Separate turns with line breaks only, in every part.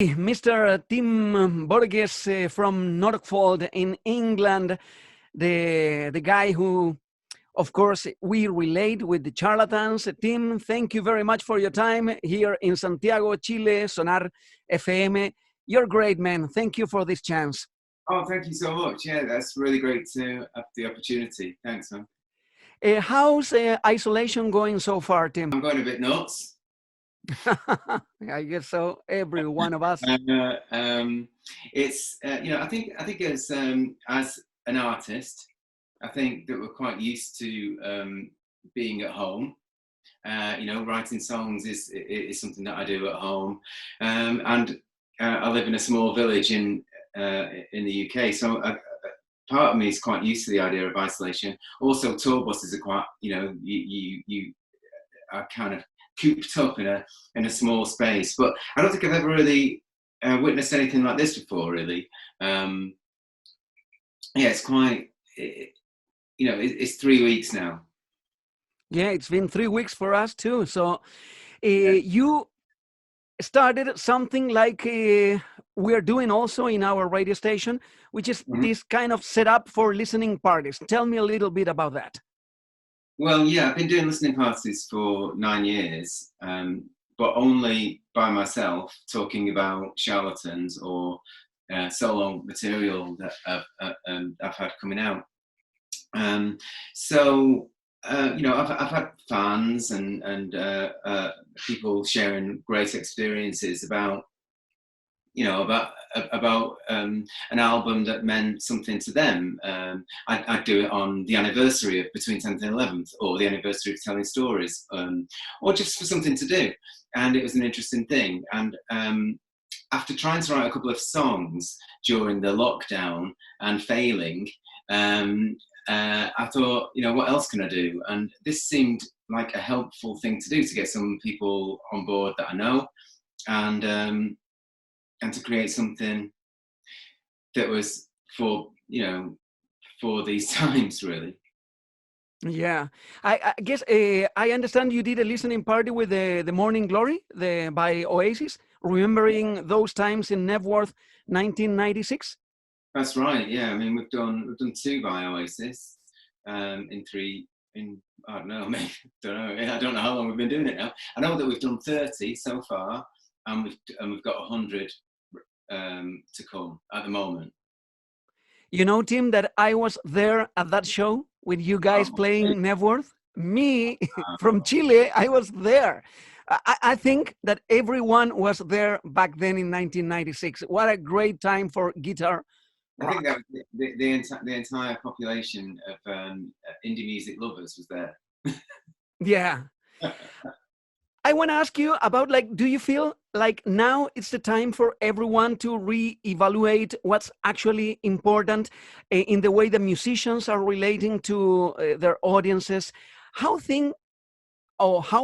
Mr. Tim Burgess from Norfolk in England, the guy who, of course, we relate with the Charlatans. Tim, thank you very much for your time here in Santiago, Chile, Sonar FM. You're great, man. Thank you for this chance.
Oh, thank you so much. Yeah, that's really great to have the opportunity. Thanks, man.
How's isolation going so far, Tim?
I'm going a bit nuts.
I guess so. Every one of us.
It's I think as an artist, I think that we're quite used to being at home. Writing songs is something that I do at home, and I live in a small village in the UK, so part of me is quite used to the idea of isolation. Also, tour buses are quite, you are kind of cooped up in a small space. But I don't think I've ever really witnessed anything like this before, really. It's quite, it's 3 weeks now.
Yeah, it's been 3 weeks for us too. So you started something like we're doing also in our radio station, which is this kind of setup for listening parties. Tell me a little bit about that.
Well, yeah, I've been doing listening parties for 9 years, but only by myself, talking about charlatans or solo material that I've had coming out. I've had fans and people sharing great experiences about an album that meant something to them. I'd do it on the anniversary of between 10th and 11th, or the anniversary of telling stories, or just for something to do. And it was an interesting thing. And after trying to write a couple of songs during the lockdown and failing, I thought, what else can I do? And this seemed like a helpful thing to do, to get some people on board that I know, and to create something that was for these times, really.
Yeah, I guess I understand you did a listening party with the Morning Glory by Oasis, remembering those times in Nebworth, 1996.
That's right. Yeah, I mean we've done 2 by Oasis, I don't know, maybe, I don't know how long we've been doing it now. I know that we've done 30 so far, and we've got 100 to come at the moment.
You know, Tim, that I was there at that show with you guys playing Nebworth. Me from Chile, I was there. I think that everyone was there back then in 1996. What a great time for guitar rock.
I think that the entire population of indie music lovers was there.
Yeah. I want to ask you about, do you feel like now it's the time for everyone to reevaluate what's actually important in the way the musicians are relating to their audiences? How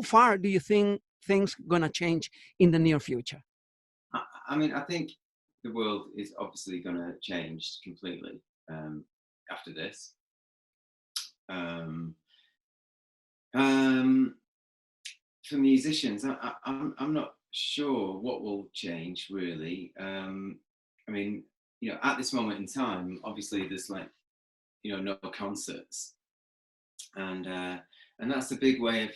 far do you think things gonna change in the near future?
I mean, I think the world is obviously gonna change completely after this. For musicians, I'm not sure what will change, really. I mean, at this moment in time, obviously there's no concerts, and that's a big way of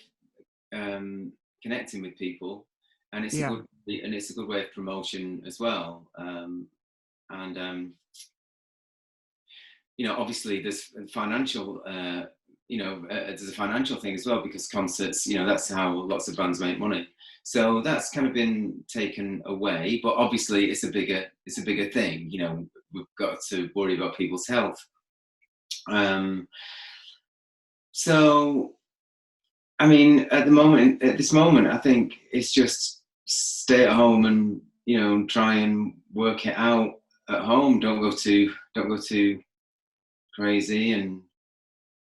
connecting with people, and it's a good way of promotion as well. Obviously there's financial. There's a financial thing as well, because concerts, that's how lots of bands make money. So that's kind of been taken away, but obviously it's a bigger thing. We've got to worry about people's health. So, I mean, at this moment, I think it's just stay at home and try and work it out at home. Don't go too crazy, and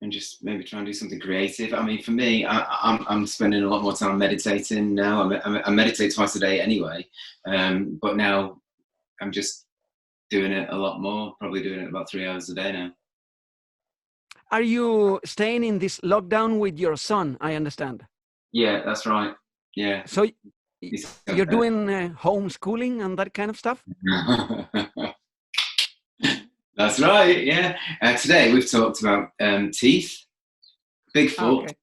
just maybe try and do something creative. I mean, for me, I'm spending a lot more time meditating now. I meditate twice a day anyway, but now I'm just doing it a lot more, probably doing it about 3 hours a day now.
Are you staying in this lockdown with your son, I understand?
Yeah, that's right. Yeah.
So You're doing homeschooling and that kind of stuff?
That's right, yeah. Today we've talked about teeth, Bigfoot,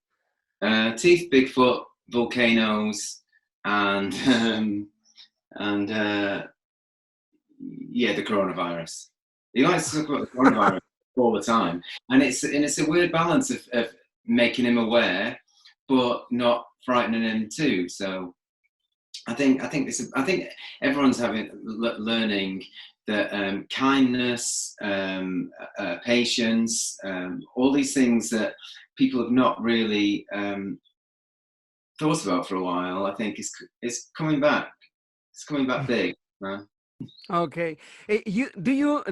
teeth, Bigfoot, volcanoes, and the coronavirus. He likes to talk about the coronavirus all the time, and it's a weird balance of making him aware, but not frightening him too. So I think everyone's learning that kindness, patience, all these things that people have not really thought about for a while. I think is coming back. It's coming back big.
Okay. Do you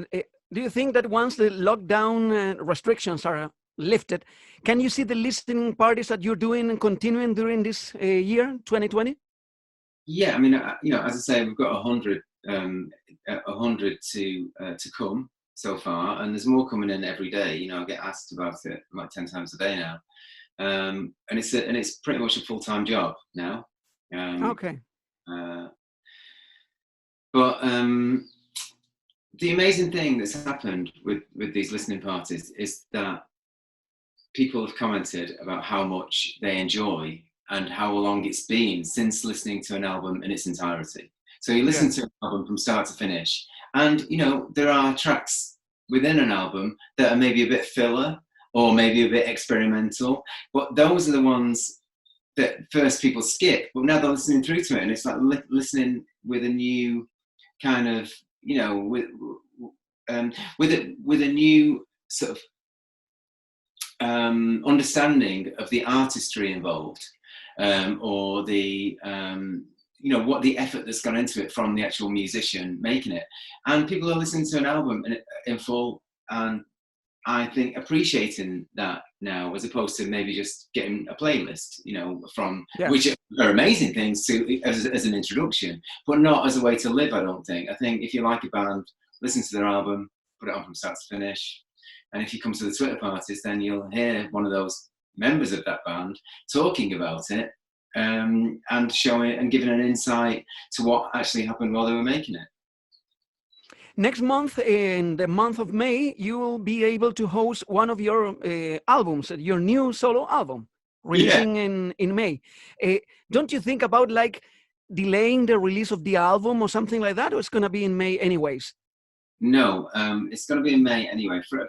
think that once the lockdown restrictions are lifted, can you see the listening parties that you're doing and continuing during this year, 2020?
Yeah, I mean, as I say, we've got 100 to come so far, and there's more coming in every day. I get asked about it like 10 times a day now, and it's pretty much a full-time job now.
Okay.
But the amazing thing that's happened with these listening parties is that people have commented about how much they enjoy and how long it's been since listening to an album in its entirety. So you listen to an album from start to finish, and there are tracks within an album that are maybe a bit filler or maybe a bit experimental, but those are the ones that first people skip, but now they're listening through to it, and it's like listening with a new kind of, with a new sort of understanding of the artistry involved, or the what the effort that's gone into it from the actual musician making it. And people are listening to an album in full, and I think appreciating that now, as opposed to maybe just getting a playlist, from which are amazing things as an introduction, but not as a way to live. I don't think. I think if you like a band, listen to their album, put it on from start to finish, and if you come to the Twitter parties, then you'll hear one of those members of that band talking about it, and showing and giving an insight to what actually happened while they were making it.
Next month, in the month of May, you will be able to host one of your albums, your new solo album, releasing in May. Don't you think about like delaying the release of the album or something like that, or it's going to be in May anyways?
No, it's going to be in May anyway. For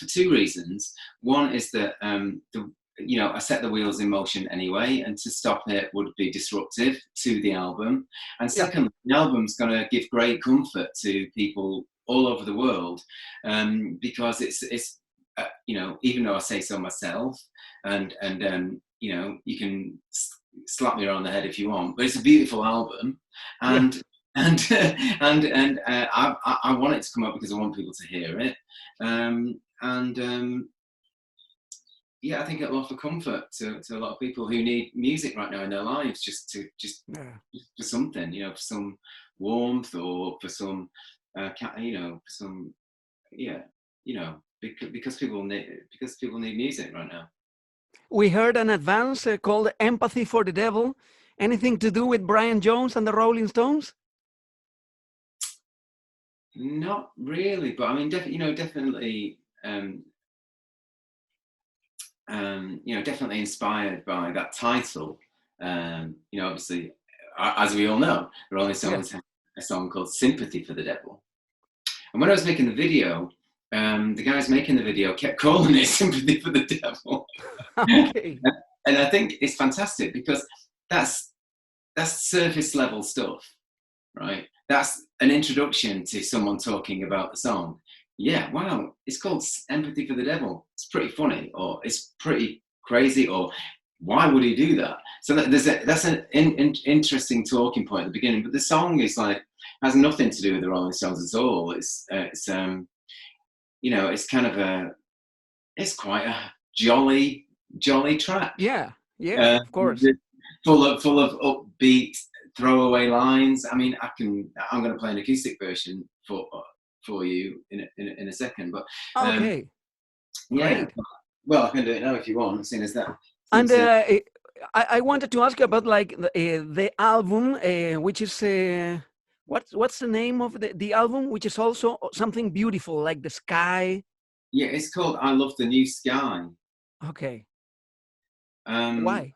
two reasons. One is that I set the wheels in motion anyway, and to stop it would be disruptive to the album. And secondly, the album's going to give great comfort to people all over the world, because it's even though I say so myself, and you can slap me around the head if you want, but it's a beautiful album, and I want it to come out because I want people to hear it, I think it'll offer comfort to a lot of people who need music right now in their lives, just for something, for some warmth, or for some, because people need music right now.
We heard an advance called "Empathy for the Devil." Anything to do with Brian Jones and the Rolling Stones?
Not really, but I mean, definitely. Definitely inspired by that title. Obviously, as we all know, the Rolling Stones have a song called "Sympathy for the Devil." And when I was making the video, the guys making the video kept calling it "Sympathy for the Devil."
Okay.
And I think it's fantastic, because that's surface level stuff, right? That's an introduction to someone talking about the song. Yeah, wow, it's called "Empathy for the Devil." It's pretty funny, or it's pretty crazy, or why would he do that? So that's an interesting talking point at the beginning. But the song is has nothing to do with the Rolling Stones at all. It's kind of it's quite a jolly track.
Yeah, of course.
Full of upbeat throwaway lines. I mean, I'm going to play an acoustic version for you in a second, but
okay,
well, I can do it now if you want, seeing as that.
And I wanted to ask you about like the album, which is what's the name of the album, which is also something beautiful, like the sky.
Yeah, it's called I Love the New Sky.
Okay.
Um,
Why?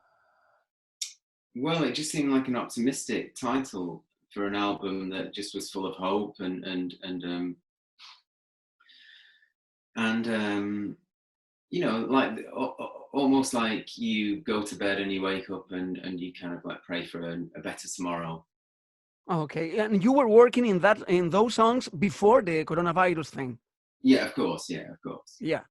well, it just seemed like an optimistic title for an album that just was full of hope and you know, like almost like you go to bed and you wake up and you kind of like pray for a better tomorrow.
Okay, and you were working in those songs before the coronavirus thing.
Yeah, of course. Yeah, of course.
Yeah,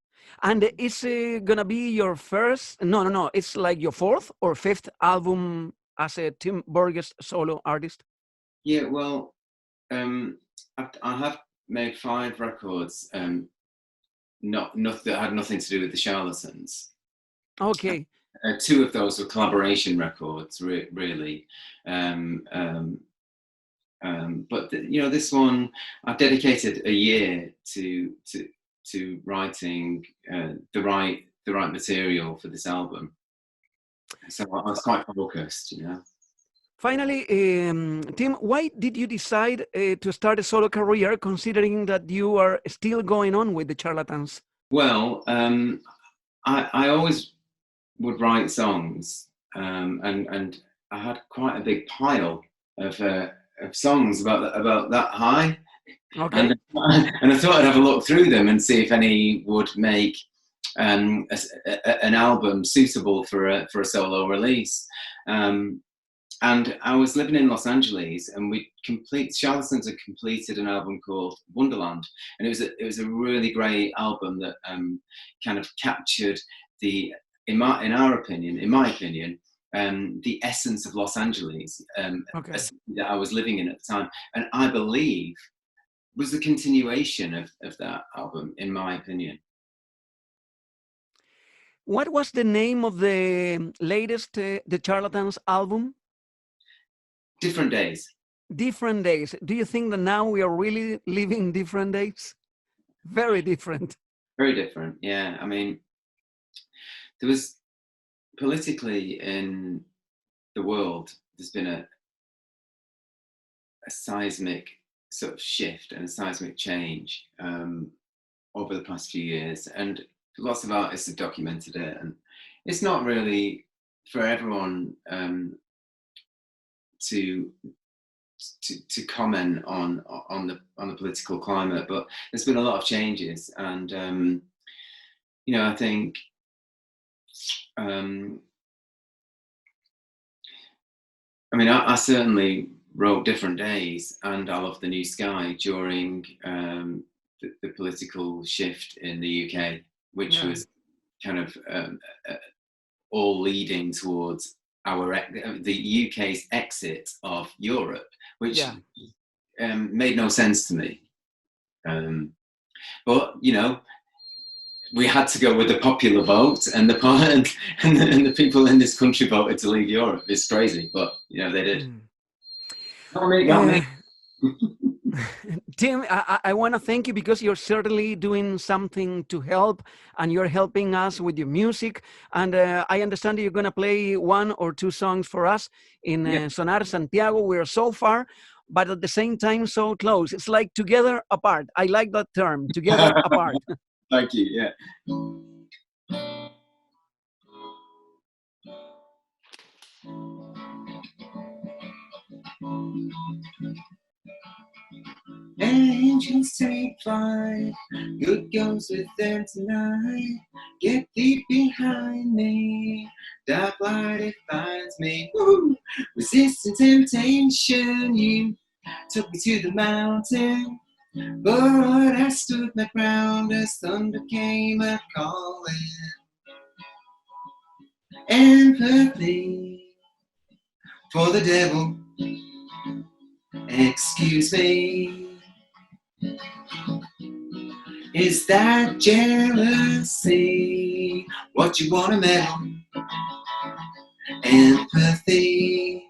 and is it gonna be your first? No, no, no. It's like your fourth or fifth album as a Tim Burgess solo artist.
Yeah, well, I have made 5 records, not that had nothing to do with the Charlatans.
Okay.
2 of those were collaboration records, really. But you know, this one I've dedicated a year to writing the right material for this album. So I was quite focused, you know.
Finally, Tim, why did you decide to start a solo career, considering that you are still going on with the Charlatans?
Well, I always would write songs, and I had quite a big pile of songs about that high,
Okay.
and I thought I'd have a look through them and see if any would make an album suitable for a solo release. And I was living in Los Angeles, and Charlatans had completed an album called Wonderland, and it was a really great album that kind of captured in my opinion, the essence of Los Angeles,
Okay.
a city that I was living in at the time, and I believe was the continuation of that album, in my opinion.
What was the name of the latest the Charlatans album?
Different Days.
Different Days. Do you think that now we are really living different days? Very different.
Very different, yeah. I mean, there was politically in the world, there's been a seismic sort of shift and a seismic change over the past few years, and lots of artists have documented it, and it's not really for everyone to comment on the political climate, but there's been a lot of changes, and you know, I think I mean, I certainly wrote Different Days and I Love the New Sky during the political shift in the UK, which was kind of all leading towards the UK's exit of Europe, which made no sense to me. But you know, we had to go with the popular vote, and the people in this country voted to leave Europe. It's crazy, but you know, they did. Got me.
Tim, I want to thank you because you're certainly doing something to help, and you're helping us with your music. And I understand you're going to play 1 or 2 songs for us in Sonar Santiago. We're so far, but at the same time, so close. It's like together apart. I like that term, together apart.
Thank you. Yeah. Angels take flight, good goes with them tonight. Get deep behind me, dark light it finds me. Woo! Resisting temptation, you took me to the mountain, but I stood my ground as thunder came a calling. Empathy for the devil, excuse me. Is that jealousy? What you wanna meddle? Empathy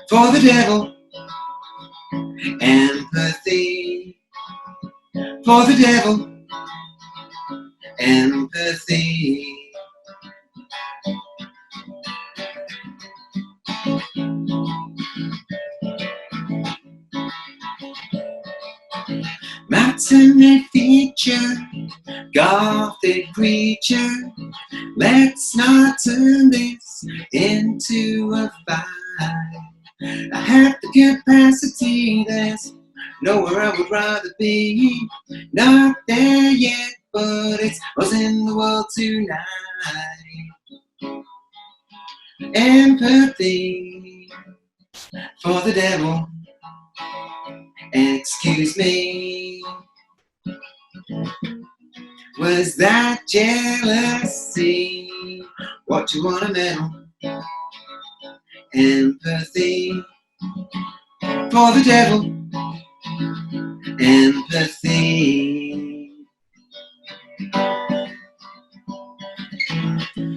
for the devil. Empathy for the devil. Empathy. internet feature, gothic creature. Let's not turn this into a fight. I have the capacity, there's nowhere I would rather be. Not there yet, but it's what's in the world tonight. Empathy for the devil. Excuse me. Was that jealousy? What you wanna know? Empathy for the devil. Empathy.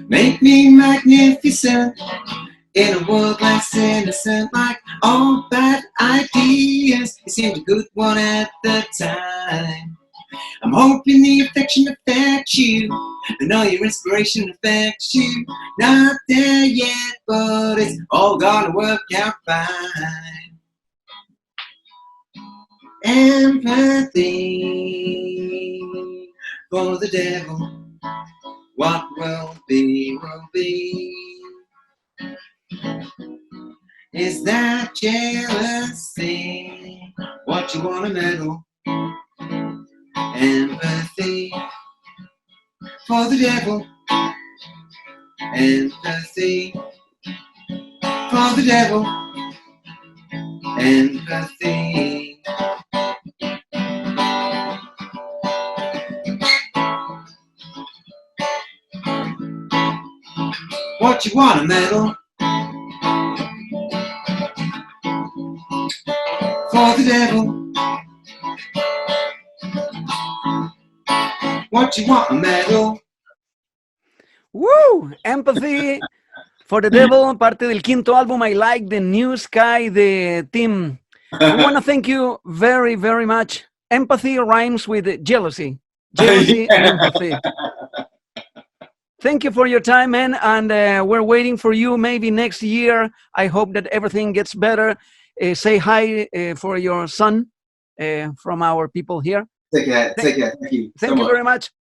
Make me magnificent in a world less innocent, like all bad ideas. It seemed a good one at the time. I'm hoping the affection affects you, and all your inspiration affects you. Not there yet, but it's all gonna work out fine. Empathy for the devil. What will be, will be. Is that jealousy? What you wanna meddle? Empathy for the devil. Empathy for the devil. Empathy. What you wanna meddle? For the devil. What you want, medal?
Woo! Empathy for the Devil, parte del quinto álbum I Like, the New Sky, the team. We want to thank you very, very much. Empathy rhymes with jealousy. Jealousy, empathy. Thank you for your time, man, and we're waiting for you maybe next year. I hope that everything gets better. Say hi for your son from our people here.
Take care. Take care. Thank you.
Thank you very much.